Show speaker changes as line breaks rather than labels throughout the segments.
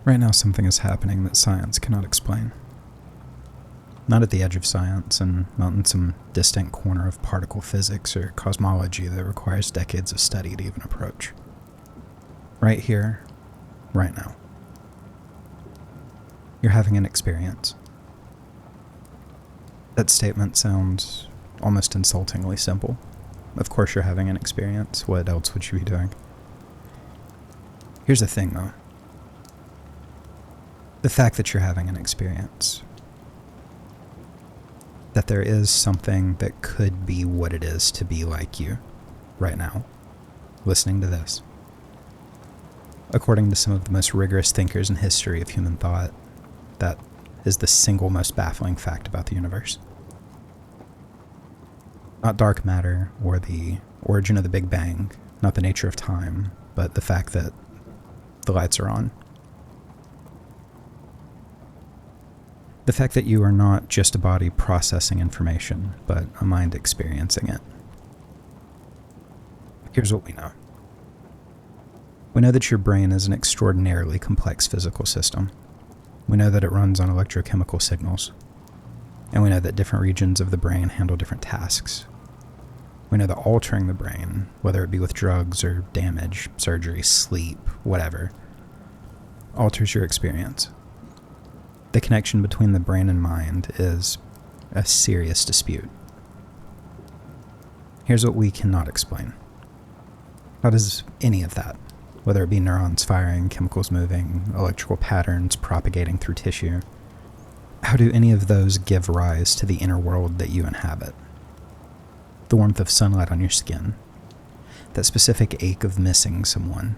Right now, something is happening that science cannot explain. Not at the edge of science and not in some distant corner of particle physics or cosmology that requires decades of study to even approach. Right here, right now. You're having an experience. That statement sounds almost insultingly simple. Of course you're having an experience. What else would you be doing? Here's the thing, though. The fact that you're having an experience, that there is something that could be what it is to be like you right now, listening to this. According to some of the most rigorous thinkers in history of human thought, that is the single most baffling fact about the universe. Not dark matter or the origin of the Big Bang, not the nature of time, but the fact that the lights are on. The fact that you are not just a body processing information, but a mind experiencing it. Here's what we know. We know that your brain is an extraordinarily complex physical system. We know that it runs on electrochemical signals. And we know that different regions of the brain handle different tasks. We know that altering the brain, whether it be with drugs or damage, surgery, sleep, whatever, alters your experience. The connection between the brain and mind is a serious dispute. Here's what we cannot explain. How does any of that, whether it be neurons firing, chemicals moving, electrical patterns propagating through tissue, how do any of those give rise to the inner world that you inhabit? The warmth of sunlight on your skin, that specific ache of missing someone,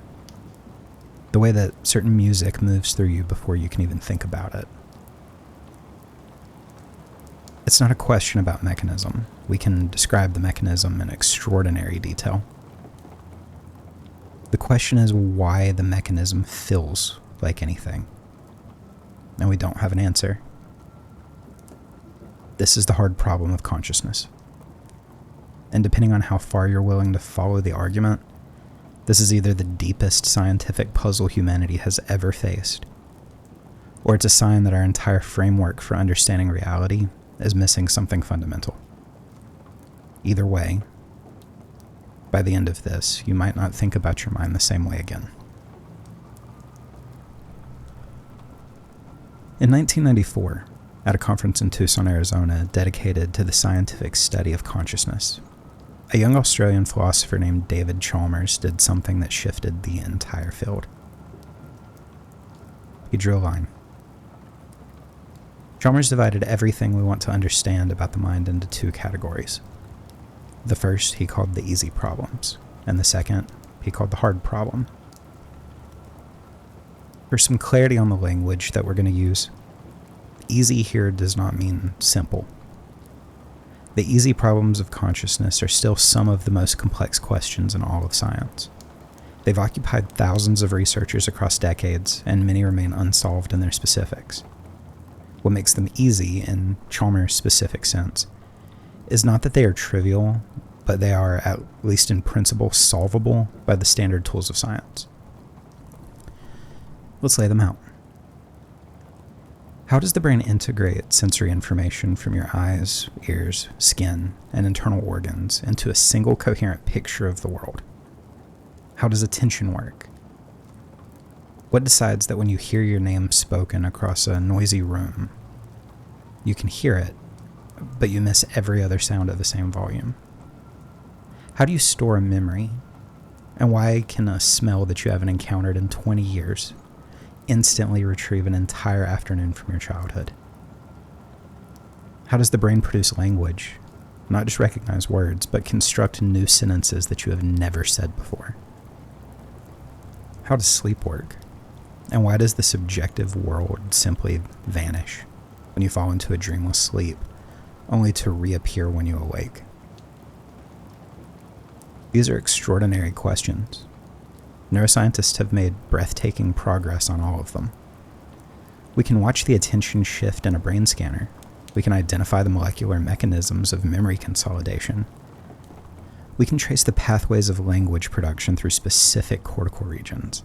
the way that certain music moves through you before you can even think about it. It's not a question about mechanism. We can describe the mechanism in extraordinary detail. The question is why the mechanism feels like anything. And we don't have an answer. This is the hard problem of consciousness. And depending on how far you're willing to follow the argument, this is either the deepest scientific puzzle humanity has ever faced, or it's a sign that our entire framework for understanding reality is missing something fundamental. Either way, by the end of this, you might not think about your mind the same way again. In 1994, at a conference in Tucson, Arizona, dedicated to the scientific study of consciousness, a young Australian philosopher named David Chalmers did something that shifted the entire field. He drew a line. Chalmers divided everything we want to understand about the mind into two categories. The first he called the easy problems, and the second he called the hard problem. For some clarity on the language that we're going to use, easy here does not mean simple. The easy problems of consciousness are still some of the most complex questions in all of science. They've occupied thousands of researchers across decades, and many remain unsolved in their specifics. What makes them easy, in Chalmers' specific sense, is not that they are trivial, but they are, at least in principle, solvable by the standard tools of science. Let's lay them out. How does the brain integrate sensory information from your eyes, ears, skin, and internal organs into a single coherent picture of the world? How does attention work? What decides that when you hear your name spoken across a noisy room, you can hear it, but you miss every other sound at the same volume? How do you store a memory? And why can a smell that you haven't encountered in 20 years instantly retrieve an entire afternoon from your childhood? How does the brain produce language? Not just recognize words, but construct new sentences that you have never said before? How does sleep work? And why does the subjective world simply vanish when you fall into a dreamless sleep, only to reappear when you awake? These are extraordinary questions. Neuroscientists have made breathtaking progress on all of them. We can watch the attention shift in a brain scanner. We can identify the molecular mechanisms of memory consolidation. We can trace the pathways of language production through specific cortical regions.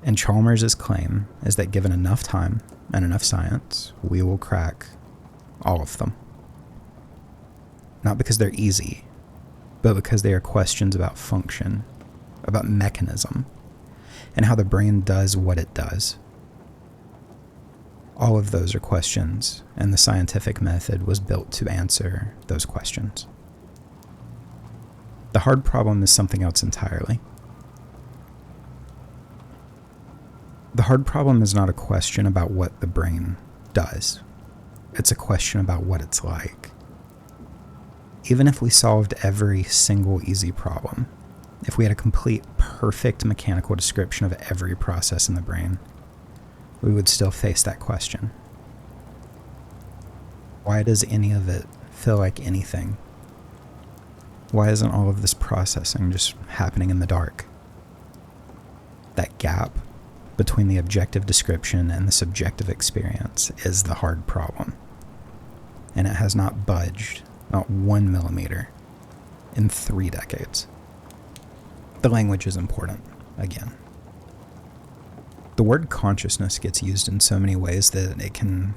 And Chalmers' claim is that given enough time and enough science, we will crack all of them. Not because they're easy, but because they are questions about function, about mechanism, and how the brain does what it does. All of those are questions, and the scientific method was built to answer those questions. The hard problem is something else entirely. The hard problem is not a question about what the brain does. It's a question about what it's like. Even if we solved every single easy problem, if we had a complete, perfect mechanical description of every process in the brain, we would still face that question. Why does any of it feel like anything? Why isn't all of this processing just happening in the dark? That gap between the objective description and the subjective experience is the hard problem. And it has not budged, not 1 millimeter, in 3 decades. The language is important, again. The word consciousness gets used in so many ways that it can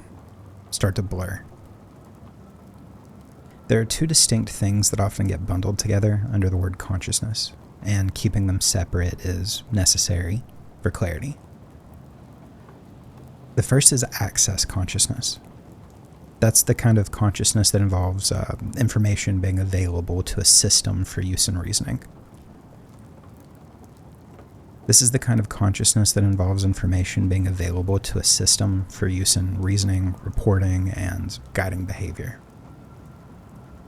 start to blur. There are 2 distinct things that often get bundled together under the word consciousness, and keeping them separate is necessary for clarity. The first is access consciousness. That's the kind of consciousness that involves information being available to a system for use in reasoning. This is the kind of consciousness that involves information being available to a system for use in reasoning, reporting, and guiding behavior.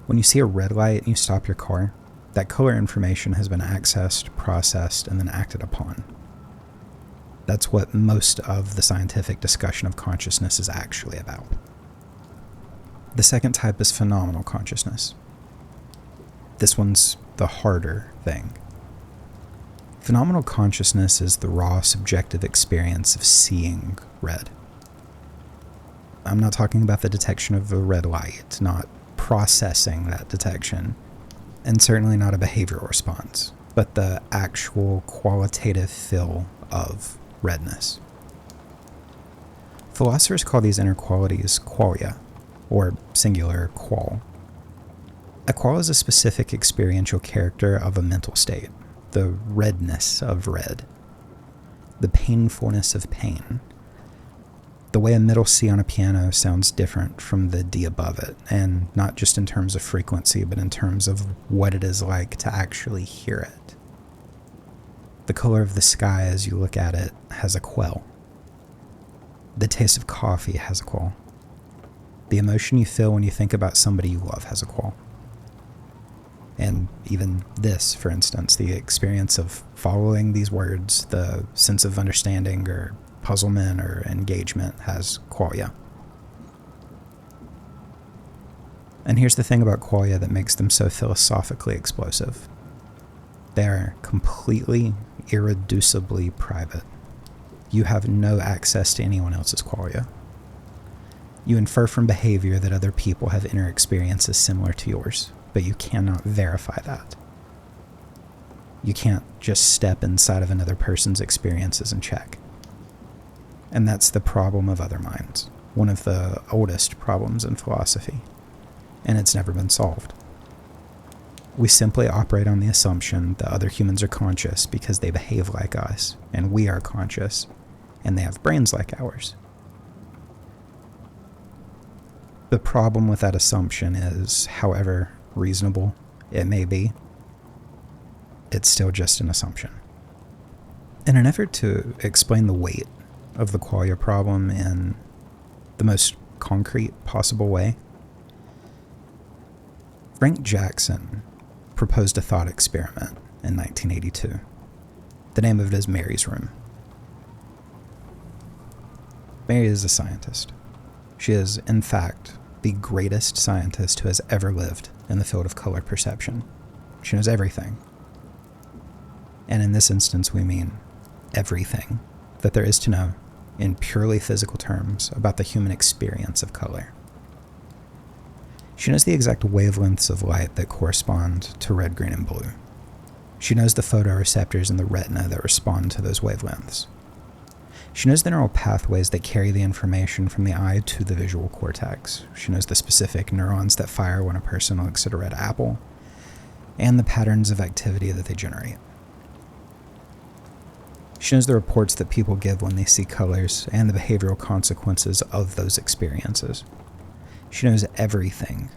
When you see a red light and you stop your car, that color information has been accessed, processed, and then acted upon. That's what most of the scientific discussion of consciousness is actually about. The second type is phenomenal consciousness. This one's the harder thing. Phenomenal consciousness is the raw subjective experience of seeing red. I'm not talking about the detection of a red light, not processing that detection, and certainly not a behavioral response, but the actual qualitative feel of redness. Philosophers call these inner qualities qualia, or singular qual. A qual is a specific experiential character of a mental state, the redness of red, the painfulness of pain. The way a middle C on a piano sounds different from the D above it, and not just in terms of frequency, but in terms of what it is like to actually hear it. The color of the sky as you look at it has a quell. The taste of coffee has a quell. The emotion you feel when you think about somebody you love has a quell. And even this, for instance, the experience of following these words, the sense of understanding or puzzlement or engagement has qualia. And here's the thing about qualia that makes them so philosophically explosive. They are completely, irreducibly private. You have no access to anyone else's qualia. You infer from behavior that other people have inner experiences similar to yours, but you cannot verify that. You can't just step inside of another person's experiences and check. And that's the problem of other minds, one of the oldest problems in philosophy, and it's never been solved. We simply operate on the assumption that other humans are conscious because they behave like us, and we are conscious, and they have brains like ours. The problem with that assumption is, however reasonable it may be, it's still just an assumption. In an effort to explain the weight of the qualia problem in the most concrete possible way, Frank Jackson proposed a thought experiment in 1982. The name of it is Mary's Room. Mary is a scientist. She is, in fact, the greatest scientist who has ever lived in the field of color perception. She knows everything. And in this instance, we mean everything that there is to know in purely physical terms about the human experience of color. She knows the exact wavelengths of light that correspond to red, green, and blue. She knows the photoreceptors in the retina that respond to those wavelengths. She knows the neural pathways that carry the information from the eye to the visual cortex. She knows the specific neurons that fire when a person looks at a red apple, and the patterns of activity that they generate. She knows the reports that people give when they see colors and the behavioral consequences of those experiences. She knows everything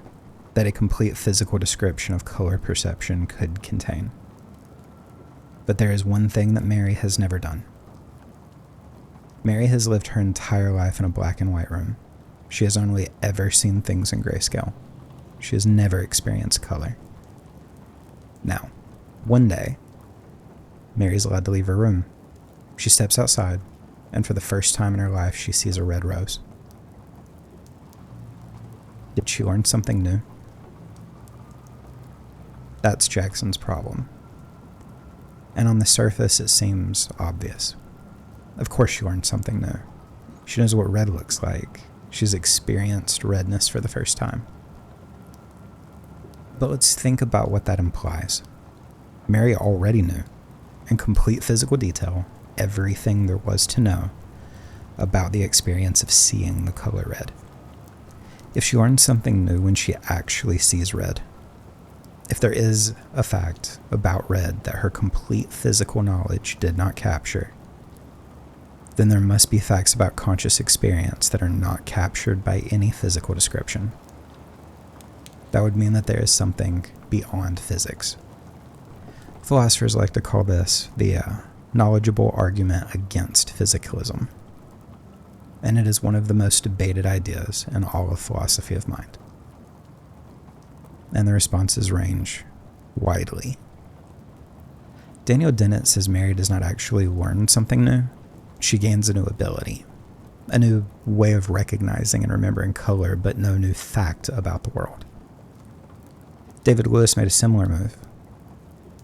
that a complete physical description of color perception could contain. But there is one thing that Mary has never done. Mary has lived her entire life in a black and white room. She has only ever seen things in grayscale. She has never experienced color. Now, one day, Mary's allowed to leave her room. She steps outside, and for the first time in her life, she sees a red rose. Did she learn something new? That's Jackson's problem. And on the surface, it seems obvious. Of course she learned something new. She knows what red looks like. She's experienced redness for the first time. But let's think about what that implies. Mary already knew, in complete physical detail, everything there was to know about the experience of seeing the color red. If she learns something new when she actually sees red, if there is a fact about red that her complete physical knowledge did not capture, then there must be facts about conscious experience that are not captured by any physical description. That would mean that there is something beyond physics. Philosophers like to call this the knowledgeable argument against physicalism, and it is one of the most debated ideas in all of philosophy of mind. And the responses range widely. Daniel Dennett says Mary does not actually learn something new. She gains a new ability, a new way of recognizing and remembering color, but no new fact about the world. David Lewis made a similar move,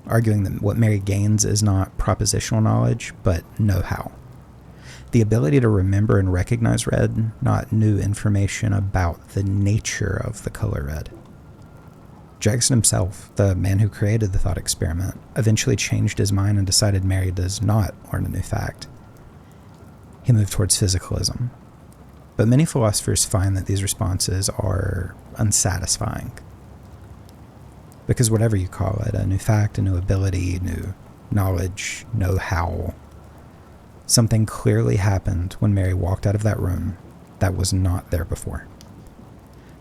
arguing that what Mary gains is not propositional knowledge, but know-how. The ability to remember and recognize red, not new information about the nature of the color red. Jackson himself, the man who created the thought experiment, eventually changed his mind and decided Mary does not learn a new fact. He moved towards physicalism. But many philosophers find that these responses are unsatisfying. Because whatever you call it, a new fact, a new ability, new knowledge, know-how, something clearly happened when Mary walked out of that room that was not there before.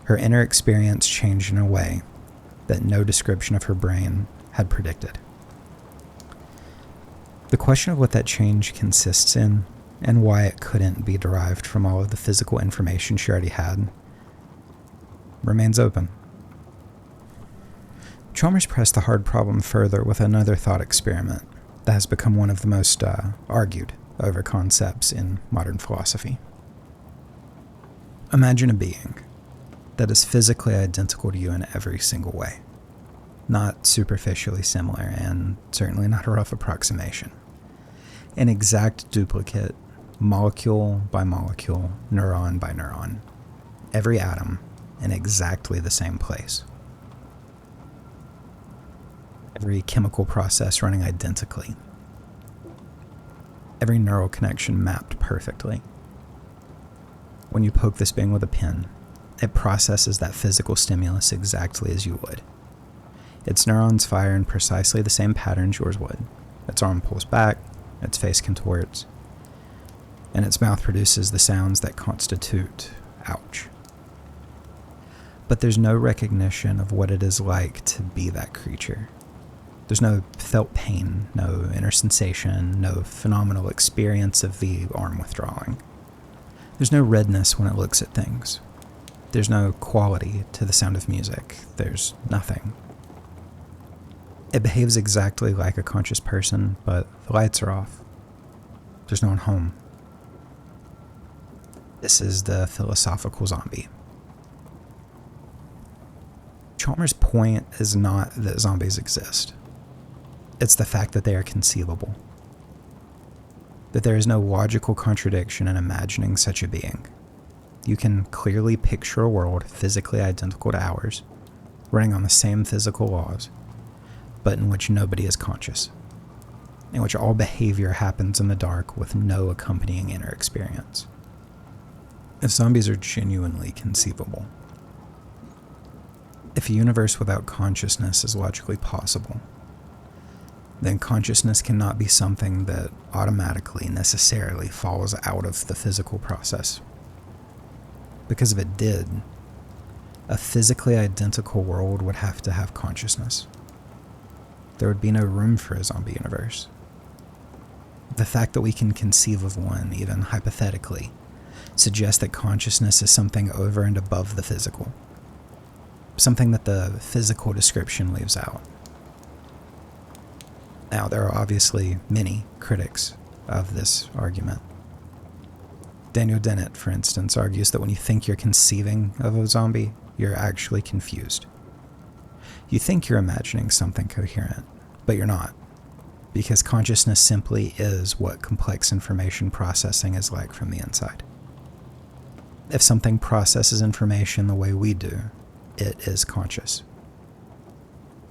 Her inner experience changed in a way that no description of her brain had predicted. The question of what that change consists in and why it couldn't be derived from all of the physical information she already had remains open. Chalmers pressed the hard problem further with another thought experiment that has become one of the most argued over concepts in modern philosophy. Imagine a being that is physically identical to you in every single way. Not superficially similar, and certainly not a rough approximation. An exact duplicate, molecule by molecule, neuron by neuron. Every atom in exactly the same place. Every chemical process running identically. Every neural connection mapped perfectly. When you poke this being with a pen, it processes that physical stimulus exactly as you would. Its neurons fire in precisely the same patterns yours would. Its arm pulls back, its face contorts, and its mouth produces the sounds that constitute ouch. But there's no recognition of what it is like to be that creature. There's no felt pain, no inner sensation, no phenomenal experience of the arm withdrawing. There's no redness when it looks at things. There's no quality to the sound of music. There's nothing. It behaves exactly like a conscious person, but the lights are off. There's no one home. This is the philosophical zombie. Chalmers' point is not that zombies exist. It's the fact that they are conceivable. That there is no logical contradiction in imagining such a being. You can clearly picture a world physically identical to ours, running on the same physical laws, but in which nobody is conscious. in which all behavior happens in the dark with no accompanying inner experience. If zombies are genuinely conceivable, if a universe without consciousness is logically possible, then consciousness cannot be something that automatically, necessarily falls out of the physical process. Because if it did, a physically identical world would have to have consciousness. There would be no room for a zombie universe. The fact that we can conceive of one, even hypothetically, suggests that consciousness is something over and above the physical, something that the physical description leaves out. Now, there are obviously many critics of this argument. Daniel Dennett, for instance, argues that when you think you're conceiving of a zombie, you're actually confused. You think you're imagining something coherent, but you're not, because consciousness simply is what complex information processing is like from the inside. If something processes information the way we do, it is conscious.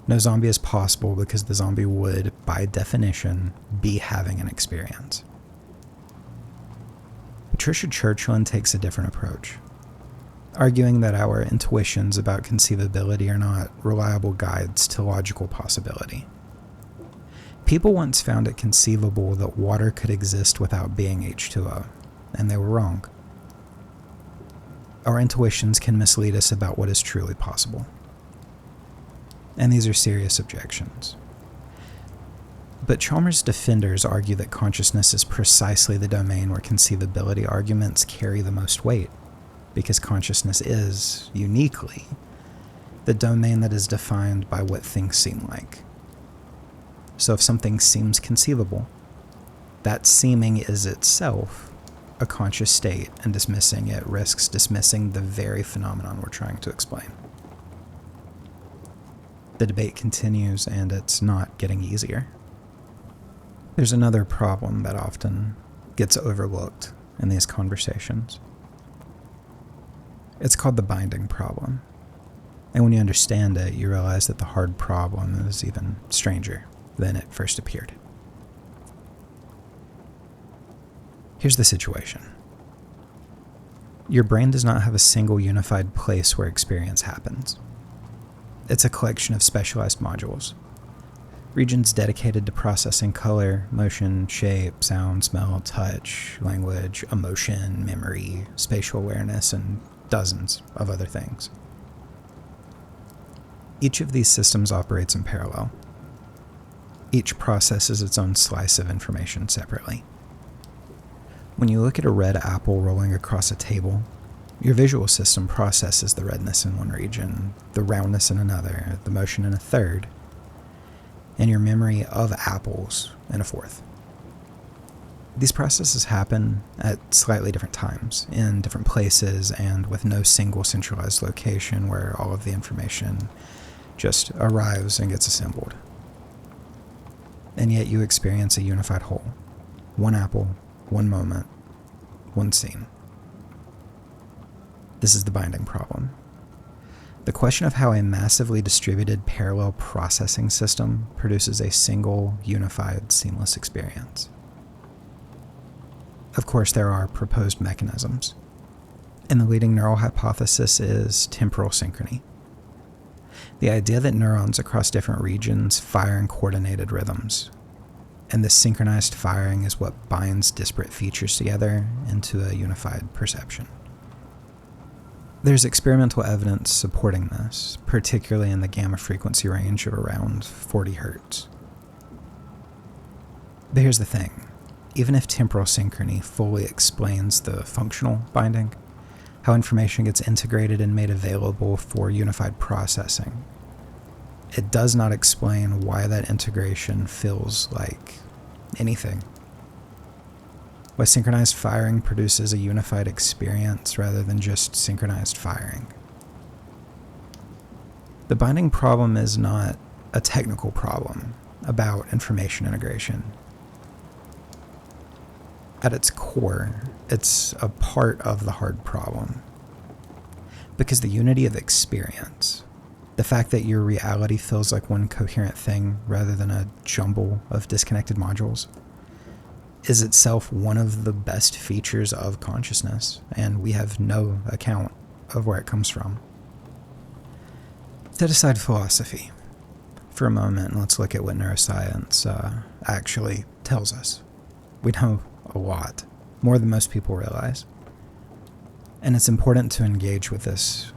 No zombie is possible because the zombie would, by definition, be having an experience. Patricia Churchland takes a different approach, arguing that our intuitions about conceivability are not reliable guides to logical possibility. People once found it conceivable that water could exist without being H2O, and they were wrong. Our intuitions can mislead us about what is truly possible. And these are serious objections. But Chalmers' defenders argue that consciousness is precisely the domain where conceivability arguments carry the most weight, because consciousness is, uniquely, the domain that is defined by what things seem like. So if something seems conceivable, that seeming is itself a conscious state, and dismissing it risks dismissing the very phenomenon we're trying to explain. The debate continues, and it's not getting easier. There's another problem that often gets overlooked in these conversations. It's called the binding problem. And when you understand it, you realize that the hard problem is even stranger than it first appeared. Here's the situation. Your brain does not have a single unified place where experience happens. It's a collection of specialized modules. Regions dedicated to processing color, motion, shape, sound, smell, touch, language, emotion, memory, spatial awareness, and dozens of other things. Each of these systems operates in parallel. Each processes its own slice of information separately. When you look at a red apple rolling across a table, your visual system processes the redness in one region, the roundness in another, the motion in a third, and your memory of apples in a fourth. These processes happen at slightly different times, in different places, and with no single centralized location where all of the information just arrives and gets assembled. And yet you experience a unified whole. One apple, one moment, one scene. This is the binding problem. The question of how a massively distributed parallel processing system produces a single, unified, seamless experience. Of course, there are proposed mechanisms, and the leading neural hypothesis is temporal synchrony. The idea that neurons across different regions fire in coordinated rhythms, and this synchronized firing is what binds disparate features together into a unified perception. There's experimental evidence supporting this, particularly in the gamma frequency range of around 40 Hz. But here's the thing. Even if temporal synchrony fully explains the functional binding, how information gets integrated and made available for unified processing, it does not explain why that integration feels like anything. Why synchronized firing produces a unified experience rather than just synchronized firing. The binding problem is not a technical problem about information integration. At its core, it's a part of the hard problem. Because the unity of experience, The fact that your reality feels like one coherent thing rather than a jumble of disconnected modules is itself one of the best features of consciousness, and we have no account of where it comes from. Set aside philosophy for a moment and let's look at what neuroscience actually tells us. We know a lot, more than most people realize. And it's important to engage with this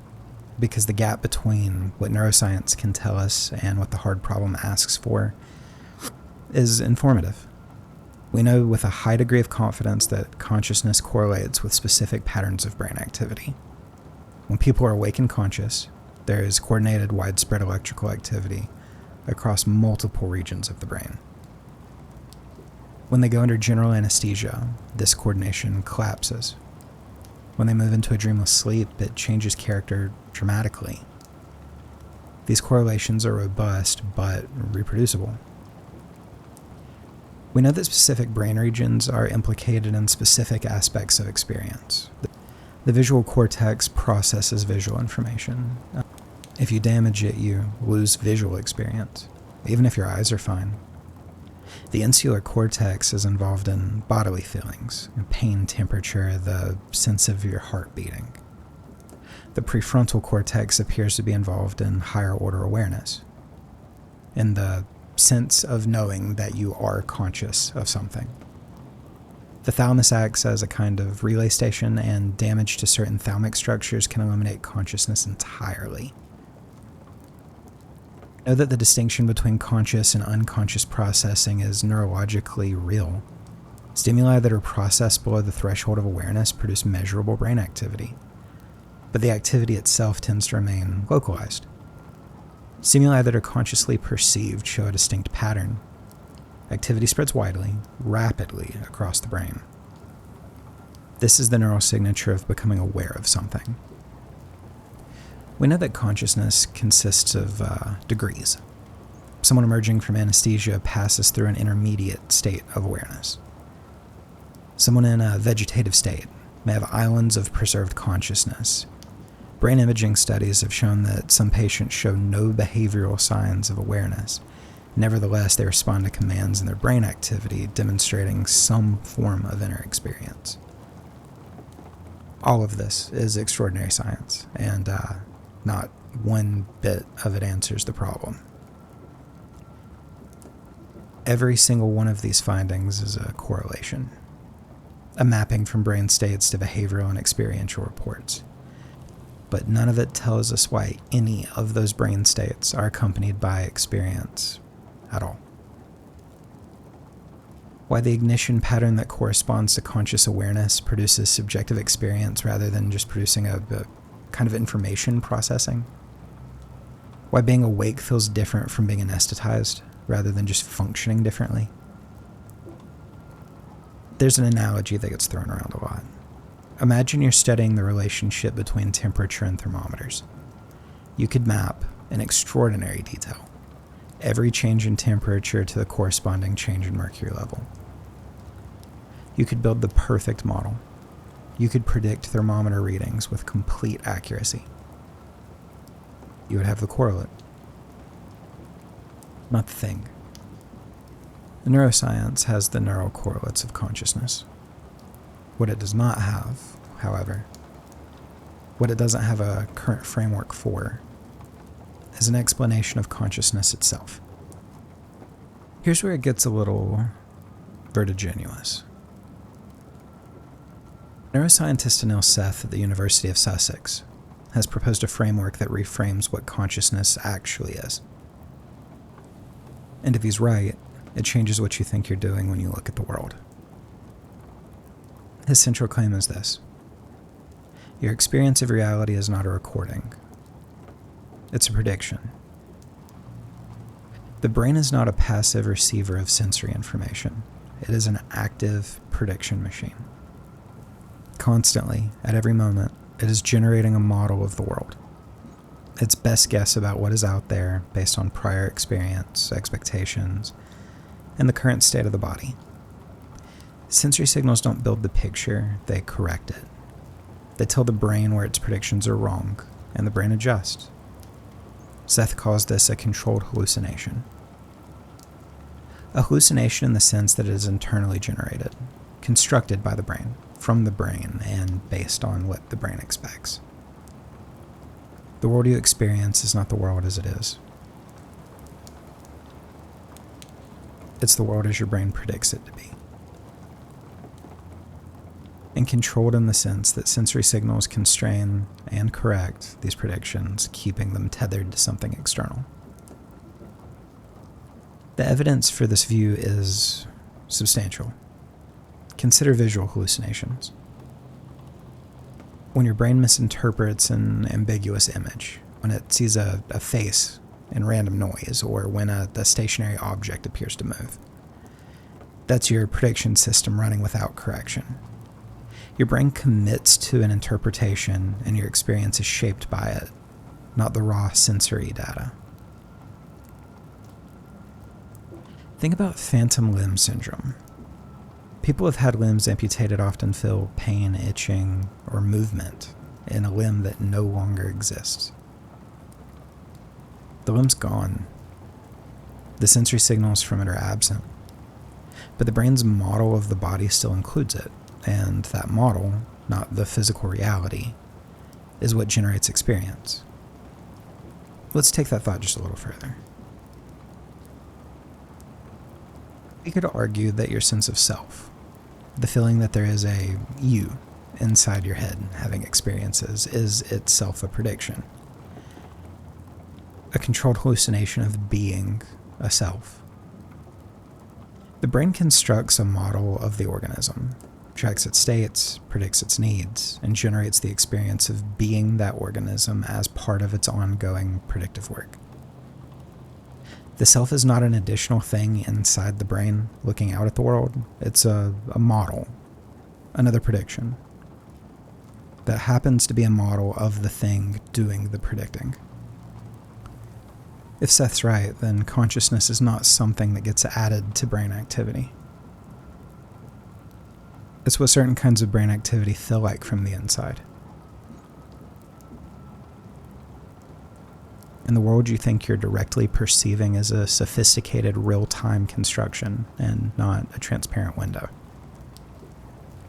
because the gap between what neuroscience can tell us and what the hard problem asks for is informative. We know with a high degree of confidence that consciousness correlates with specific patterns of brain activity. When people are awake and conscious, there is coordinated, widespread electrical activity across multiple regions of the brain. When they go under general anesthesia, this coordination collapses. When they move into a dreamless sleep, it changes character dramatically. These correlations are robust but reproducible. We know that specific brain regions are implicated in specific aspects of experience. The visual cortex processes visual information. If you damage it, you lose visual experience, even if your eyes are fine. The insular cortex is involved in bodily feelings, pain, temperature, the sense of your heart beating. The prefrontal cortex appears to be involved in higher order awareness, in the sense of knowing that you are conscious of something. The thalamus acts as a kind of relay station, and damage to certain thalamic structures can eliminate consciousness entirely. Know that the distinction between conscious and unconscious processing is neurologically real. Stimuli that are processed below the threshold of awareness produce measurable brain activity, but the activity itself tends to remain localized. Stimuli that are consciously perceived show a distinct pattern. Activity spreads widely, rapidly across the brain. This is the neural signature of becoming aware of something. We know that consciousness consists of degrees. Someone emerging from anesthesia passes through an intermediate state of awareness. Someone in a vegetative state may have islands of preserved consciousness. Brain imaging studies have shown that some patients show no behavioral signs of awareness. Nevertheless, they respond to commands in their brain activity, demonstrating some form of inner experience. All of this is extraordinary science, and not one bit of it answers the problem. Every single one of these findings is a correlation, a mapping from brain states to behavioral and experiential reports. But none of it tells us why any of those brain states are accompanied by experience at all. Why the ignition pattern that corresponds to conscious awareness produces subjective experience rather than just producing a kind of information processing. Why being awake feels different from being anesthetized rather than just functioning differently. There's an analogy that gets thrown around a lot. Imagine you're studying the relationship between temperature and thermometers. You could map, in extraordinary detail, every change in temperature to the corresponding change in mercury level. You could build the perfect model. You could predict thermometer readings with complete accuracy. You would have the correlate. Not the thing. The neuroscience has the neural correlates of consciousness. What it does not have, however, what it doesn't have a current framework for, is an explanation of consciousness itself. Here's where it gets a little vertiginous. Neuroscientist Anil Seth at the University of Sussex has proposed a framework that reframes what consciousness actually is. And if he's right, it changes what you think you're doing when you look at the world. His central claim is this: your experience of reality is not a recording. It's a prediction. The brain is not a passive receiver of sensory information. It is an active prediction machine. Constantly, at every moment, it is generating a model of the world. Its best guess about what is out there based on prior experience, expectations, and the current state of the body. Sensory signals don't build the picture, they correct it. They tell the brain where its predictions are wrong, and the brain adjusts. Seth calls this a controlled hallucination. A hallucination in the sense that it is internally generated, constructed by the brain, from the brain, and based on what the brain expects. The world you experience is not the world as it is. It's the world as your brain predicts it to be. And controlled in the sense that sensory signals constrain and correct these predictions, keeping them tethered to something external. The evidence for this view is substantial. Consider visual hallucinations. When your brain misinterprets an ambiguous image, when it sees a face in random noise, or when a stationary object appears to move, that's your prediction system running without correction. Your brain commits to an interpretation, and your experience is shaped by it, not the raw sensory data. Think about phantom limb syndrome. People who have had limbs amputated often feel pain, itching, or movement in a limb that no longer exists. The limb's gone. The sensory signals from it are absent. But the brain's model of the body still includes it, and that model, not the physical reality, is what generates experience. Let's take that thought just a little further. We could argue that your sense of self, the feeling that there is a you inside your head having experiences, is itself a prediction. A controlled hallucination of being a self. The brain constructs a model of the organism, tracks its states, predicts its needs, and generates the experience of being that organism as part of its ongoing predictive work. The self is not an additional thing inside the brain looking out at the world. It's a model, another prediction, that happens to be a model of the thing doing the predicting. If Seth's right, then consciousness is not something that gets added to brain activity. It's what certain kinds of brain activity feel like from the inside. And the world you think you're directly perceiving is a sophisticated real-time construction and not a transparent window.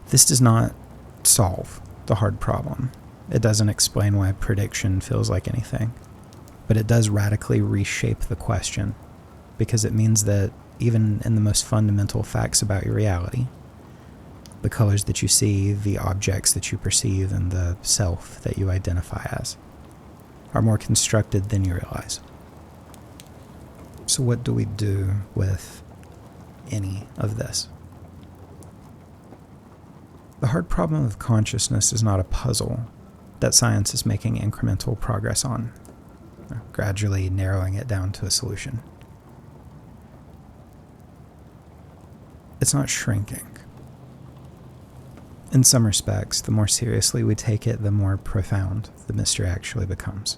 This does not solve the hard problem. It doesn't explain why prediction feels like anything. But it does radically reshape the question, because it means that even in the most fundamental facts about your reality, the colors that you see, the objects that you perceive, and the self that you identify as, are more constructed than you realize. So what do we do with any of this? The hard problem of consciousness is not a puzzle that science is making incremental progress on, gradually narrowing it down to a solution. It's not shrinking. In some respects, the more seriously we take it, the more profound the mystery actually becomes.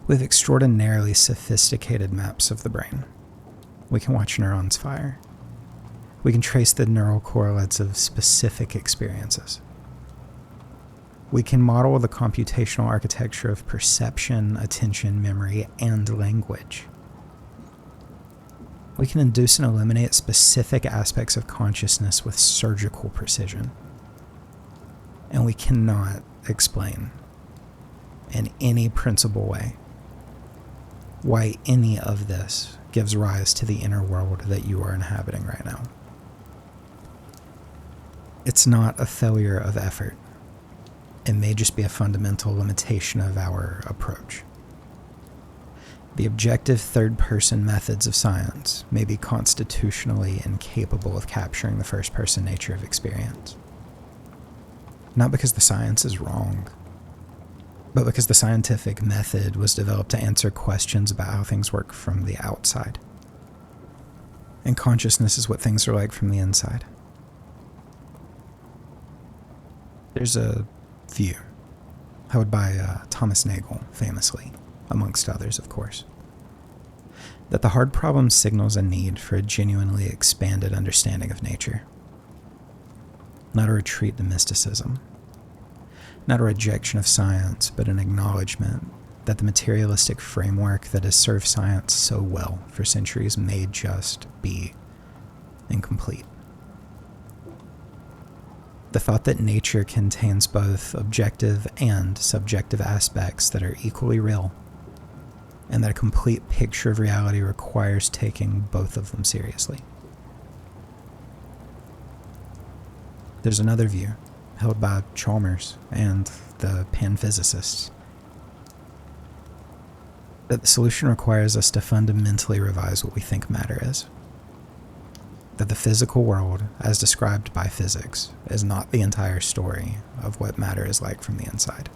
We have extraordinarily sophisticated maps of the brain. We can watch neurons fire. We can trace the neural correlates of specific experiences. We can model the computational architecture of perception, attention, memory, and language. We can induce and eliminate specific aspects of consciousness with surgical precision. And we cannot explain, in any principal way, why any of this gives rise to the inner world that you are inhabiting right now. It's not a failure of effort. It may just be a fundamental limitation of our approach. The objective third-person methods of science may be constitutionally incapable of capturing the first-person nature of experience. Not because the science is wrong, but because the scientific method was developed to answer questions about how things work from the outside. And consciousness is what things are like from the inside. There's a view held by Thomas Nagel, famously, amongst others, of course, that the hard problem signals a need for a genuinely expanded understanding of nature. Not a retreat to mysticism, not a rejection of science, but an acknowledgement that the materialistic framework that has served science so well for centuries may just be incomplete. The thought that nature contains both objective and subjective aspects that are equally real, and that a complete picture of reality requires taking both of them seriously. There's another view, held by Chalmers and the panphysicists, that the solution requires us to fundamentally revise what we think matter is. That the physical world, as described by physics, is not the entire story of what matter is like from the inside.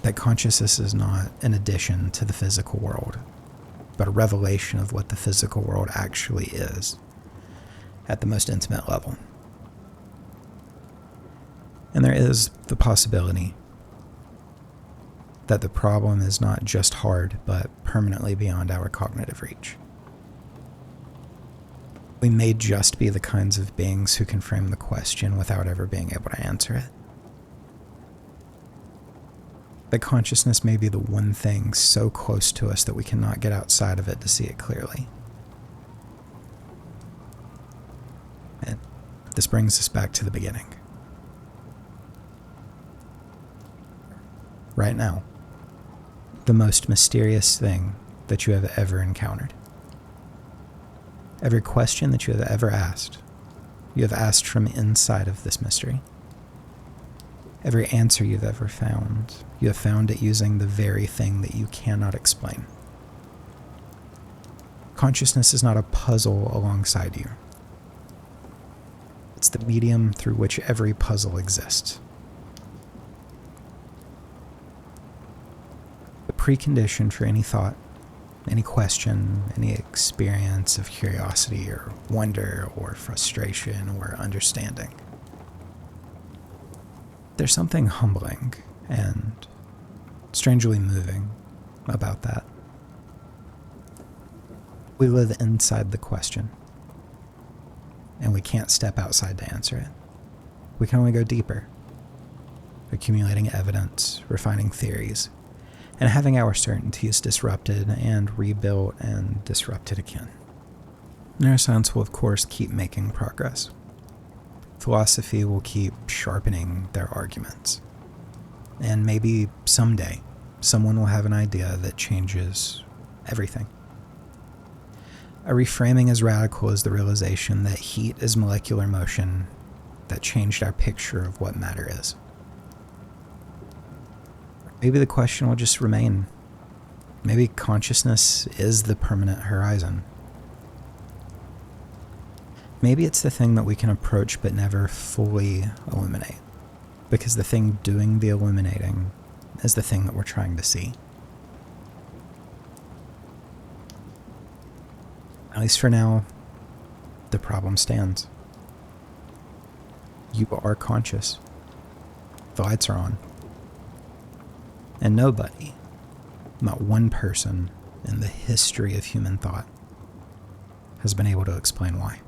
That consciousness is not an addition to the physical world, but a revelation of what the physical world actually is at the most intimate level. And there is the possibility that the problem is not just hard, but permanently beyond our cognitive reach. We may just be the kinds of beings who can frame the question without ever being able to answer it. That consciousness may be the one thing so close to us that we cannot get outside of it to see it clearly. And this brings us back to the beginning. Right now, the most mysterious thing that you have ever encountered. Every question that you have ever asked, you have asked from inside of this mystery. Every answer you've ever found, you have found it using the very thing that you cannot explain. Consciousness is not a puzzle alongside you. It's the medium through which every puzzle exists. The precondition for any thought, any question, any experience of curiosity or wonder or frustration or understanding. There's something humbling and strangely moving about that. We live inside the question, and we can't step outside to answer it. We can only go deeper, accumulating evidence, refining theories, and having our certainties disrupted and rebuilt and disrupted again. Neuroscience will, of course, keep making progress. Philosophy will keep sharpening their arguments. And maybe someday, someone will have an idea that changes everything. A reframing as radical as the realization that heat is molecular motion that changed our picture of what matter is. Maybe the question will just remain. Maybe consciousness is the permanent horizon. Maybe it's the thing that we can approach but never fully illuminate, because the thing doing the illuminating is the thing that we're trying to see. At least for now, the problem stands. You are conscious. The lights are on. And nobody, not one person in the history of human thought, has been able to explain why.